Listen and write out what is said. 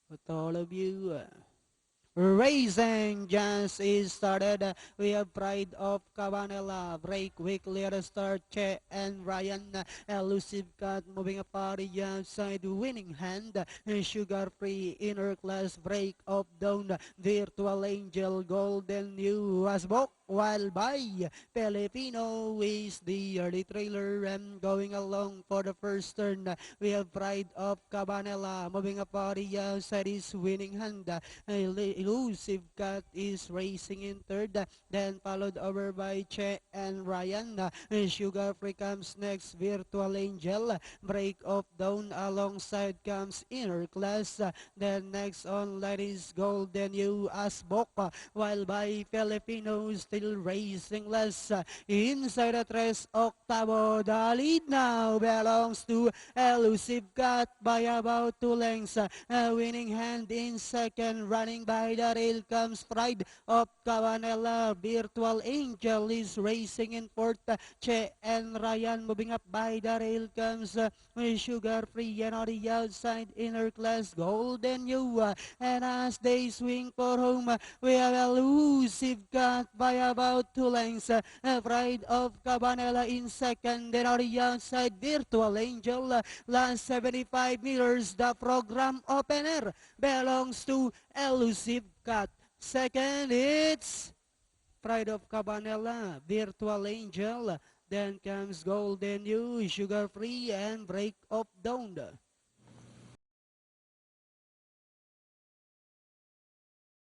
with all of you. Racing just is started. We have Pride of Cabanela. Break quickly at the start. Che and Ryan. Elusive Cut moving up party outside. Winning Hand. Sugar Free Inner Class. Break of Down. Virtual Angel. Golden New Asbok. While by Filipino is the early trailer and going along for the first turn. We have Pride of Cabanela moving up party outside is Winning Hand. Elusive Cat is racing in third, then followed over by Che and Ryan. Sugar Free comes next, Virtual Angel. Break of Down alongside comes Inner Class. Then next on ladies Golden U Asbok, while by Filipino still racing less. Inside the tres octavo, the lead now belongs to Elusive Cat by about 2 lengths. Winning Hand in second, running by the rail comes Pride of Cabanela. Virtual Angel is racing in fourth. Che and Ryan moving up by the rail comes Sugar Free, and on the outside Inner Class Golden U. And as they swing for home, we have Elusive Cat by about 2 lengths. Pride of Cabanela in second, then on the outside Virtual Angel. Last 75 meters, the program opener belongs to Elusive Cat. Second, it's Pride of Cabanela, Virtual Angel. Then comes Golden U, Sugar Free, and Break of Dawn.